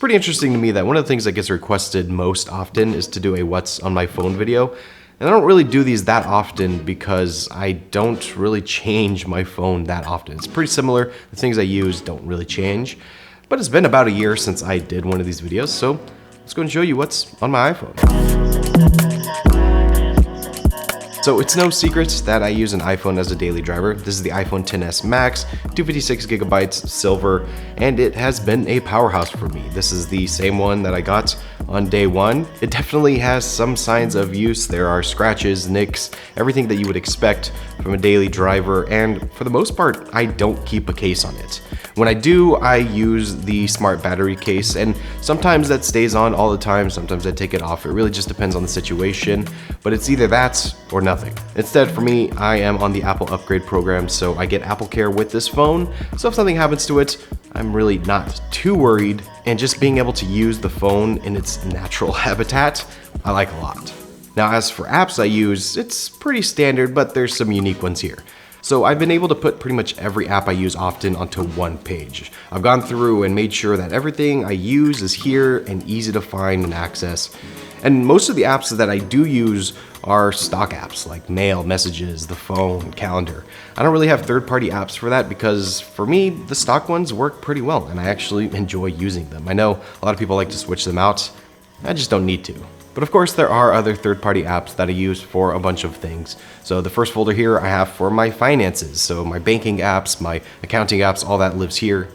pretty interesting to me that one of the things that gets requested most often is to do a what's on my phone video. And I don't really do these that often because I don't really change my phone that often. It's pretty similar. The things I use don't really change. But it's been about a year since I did one of these videos, so let's go and show you what's on my iPhone. So it's no secret that I use an iPhone as a daily driver. This is the iPhone XS Max, 256 gigabytes, silver, and it has been a powerhouse for me. This is the same one that I got on day one. It definitely has some signs of use. There are scratches, nicks, everything that you would expect from a daily driver, and for the most part, I don't keep a case on it. When I do, I use the smart battery case, and sometimes that stays on all the time, sometimes I take it off. It really just depends on the situation, but it's either that or nothing. Instead, for me, I am on the Apple upgrade program, so I get Apple Care with this phone, so if something happens to it, I'm really not too worried, and just being able to use the phone in its natural habitat, I like a lot. Now, as for apps I use, it's pretty standard, but there's some unique ones here. So I've been able to put pretty much every app I use often onto one page. I've gone through and made sure that everything I use is here and easy to find and access. And most of the apps that I do use are stock apps like mail, messages, the phone, calendar. I don't really have third-party apps for that because for me, the stock ones work pretty well and I actually enjoy using them. I know a lot of people like to switch them out. I just don't need to. But of course, there are other third-party apps that I use for a bunch of things. So the first folder here I have for my finances. So my banking apps, my accounting apps, all that lives here.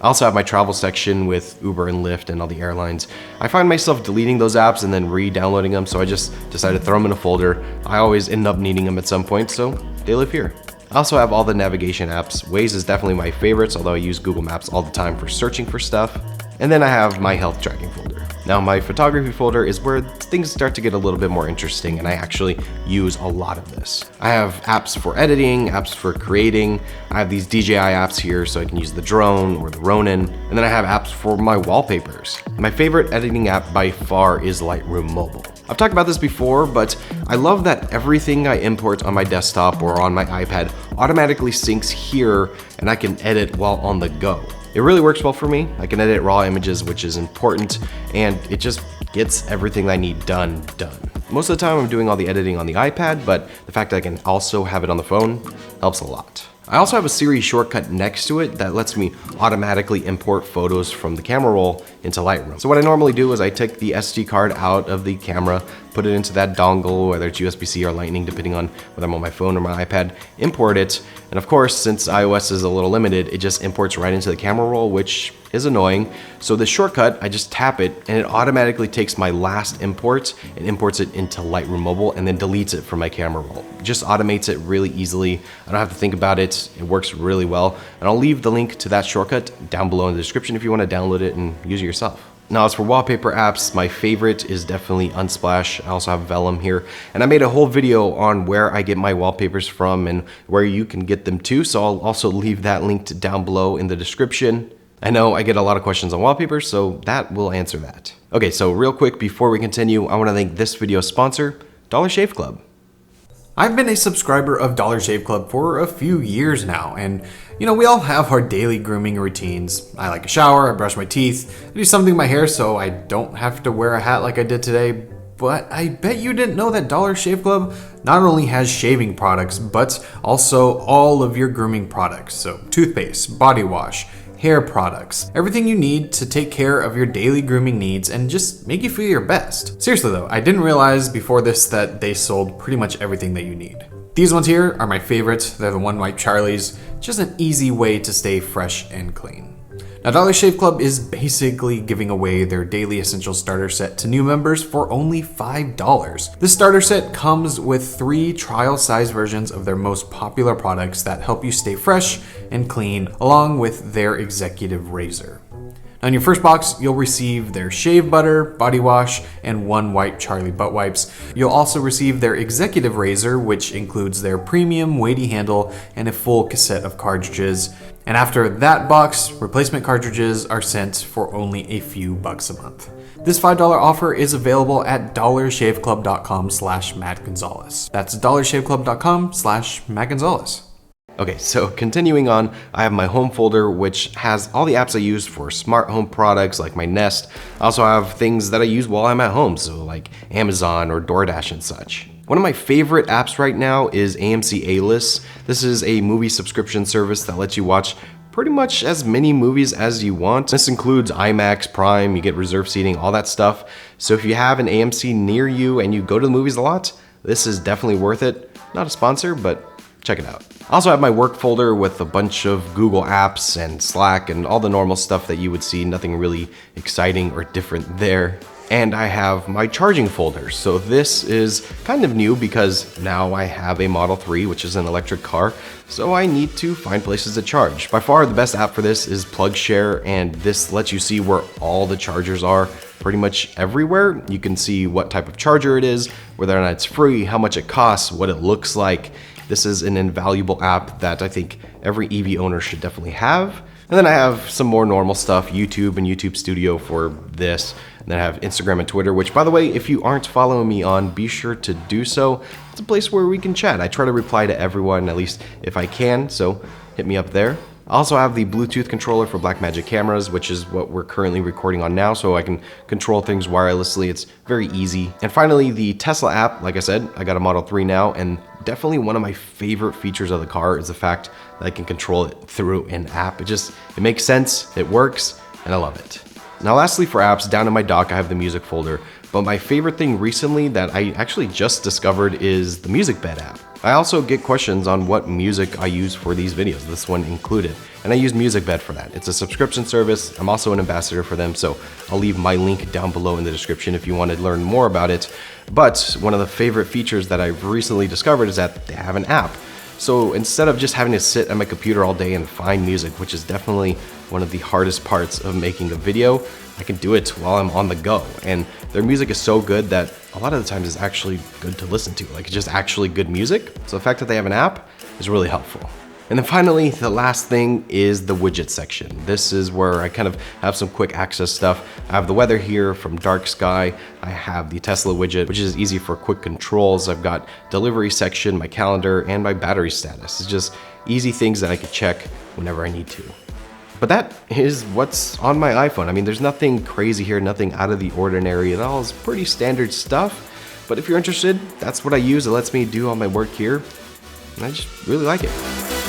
I also have my travel section with Uber and Lyft and all the airlines. I find myself deleting those apps and then re-downloading them, so I just decided to throw them in a folder. I always end up needing them at some point, so they live here. I also have all the navigation apps. Waze is definitely my favorites, although I use Google Maps all the time for searching for stuff. And then I have my health tracking folder. Now my photography folder is where things start to get a little bit more interesting and I actually use a lot of this. I have apps for editing, apps for creating. I have these DJI apps here so I can use the drone or the Ronin. And then I have apps for my wallpapers. My favorite editing app by far is Lightroom Mobile. I've talked about this before, but I love that everything I import on my desktop or on my iPad automatically syncs here and I can edit while on the go. It really works well for me. I can edit raw images, which is important, and it just gets everything I need done. Most of the time I'm doing all the editing on the iPad, but the fact that I can also have it on the phone helps a lot. I also have a Siri shortcut next to it that lets me automatically import photos from the camera roll into Lightroom. So what I normally do is I take the SD card out of the camera, put it into that dongle, whether it's USB-C or Lightning, depending on whether I'm on my phone or my iPad, import it. And of course, since iOS is a little limited, it just imports right into the camera roll, which is annoying. So the shortcut, I just tap it and it automatically takes my last import and imports it into Lightroom Mobile and then deletes it from my camera roll. It just automates it really easily. I don't have to think about it. It works really well. And I'll leave the link to that shortcut down below in the description if you want to download it and use it yourself. Now, as for wallpaper apps, my favorite is definitely Unsplash. I also have Vellum here, and I made a whole video on where I get my wallpapers from and where you can get them too, so I'll also leave that linked down below in the description. I know I get a lot of questions on wallpapers, so that will answer that. Okay, so real quick before we continue, I want to thank this video's sponsor, Dollar Shave Club. I've been a subscriber of Dollar Shave Club for a few years now, and we all have our daily grooming routines. I like a shower, I brush my teeth, I do something to my hair so I don't have to wear a hat like I did today. But I bet you didn't know that Dollar Shave Club not only has shaving products, but also all of your grooming products. So toothpaste, body wash, hair products, everything you need to take care of your daily grooming needs and just make you feel your best. Seriously though, I didn't realize before this that they sold pretty much everything that you need. These ones here are my favorites. They're the One Wipe Charlies, just an easy way to stay fresh and clean. Now, Dollar Shave Club is basically giving away their Daily Essentials Starter Set to new members for only $5. This starter set comes with 3 trial-size versions of their most popular products that help you stay fresh and clean, along with their executive razor. Now, in your first box, you'll receive their shave butter, body wash, and One Wipe Charlie butt wipes. You'll also receive their executive razor, which includes their premium weighty handle and a full cassette of cartridges. And after that box, replacement cartridges are sent for only a few bucks a month. This $5 offer is available at dollarshaveclub.com/MattGonzalez. That's dollarshaveclub.com/MattGonzalez. Okay, so continuing on, I have my home folder, which has all the apps I use for smart home products like my Nest. I also have things that I use while I'm at home, so like Amazon or DoorDash and such. One of my favorite apps right now is AMC A-List. This is a movie subscription service that lets you watch pretty much as many movies as you want. This includes IMAX, Prime, you get reserved seating, all that stuff. So if you have an AMC near you and you go to the movies a lot, this is definitely worth it. Not a sponsor, but check it out. I also have my work folder with a bunch of Google apps and Slack and all the normal stuff that you would see, nothing really exciting or different there. And I have my charging folder. So this is kind of new because now I have a Model 3, which is an electric car, so I need to find places to charge. By far the best app for this is PlugShare, and this lets you see where all the chargers are pretty much everywhere. You can see what type of charger it is, whether or not it's free, how much it costs, what it looks like. This is an invaluable app that I think every EV owner should definitely have. And then I have some more normal stuff, YouTube and YouTube Studio for this. And then I have Instagram and Twitter, which, by the way, if you aren't following me on, be sure to do so. It's a place where we can chat. I try to reply to everyone, at least if I can, so hit me up there. I also have the Bluetooth controller for Blackmagic cameras, which is what we're currently recording on now, so I can control things wirelessly. It's very easy. And finally, the Tesla app. Like I said, I got a Model 3 now, and definitely one of my favorite features of the car is the fact that I can control it through an app. It makes sense, it works, and I love it. Now lastly for apps, down in my dock I have the music folder, but my favorite thing recently that I actually just discovered is the MusicBed app. I also get questions on what music I use for these videos, this one included, and I use MusicBed for that. It's a subscription service. I'm also an ambassador for them, so I'll leave my link down below in the description if you want to learn more about it. But one of the favorite features that I've recently discovered is that they have an app. So instead of just having to sit at my computer all day and find music, which is definitely one of the hardest parts of making a video, I can do it while I'm on the go. And their music is so good that a lot of the times it's actually good to listen to. Like, it's just actually good music. So the fact that they have an app is really helpful. And then finally, the last thing is the widget section. This is where I kind of have some quick access stuff. I have the weather here from Dark Sky. I have the Tesla widget, which is easy for quick controls. I've got delivery section, my calendar, and my battery status. It's just easy things that I can check whenever I need to. But that is what's on my iPhone. I mean, there's nothing crazy here, nothing out of the ordinary. It all is pretty standard stuff. But if you're interested, that's what I use. It lets me do all my work here. And I just really like it.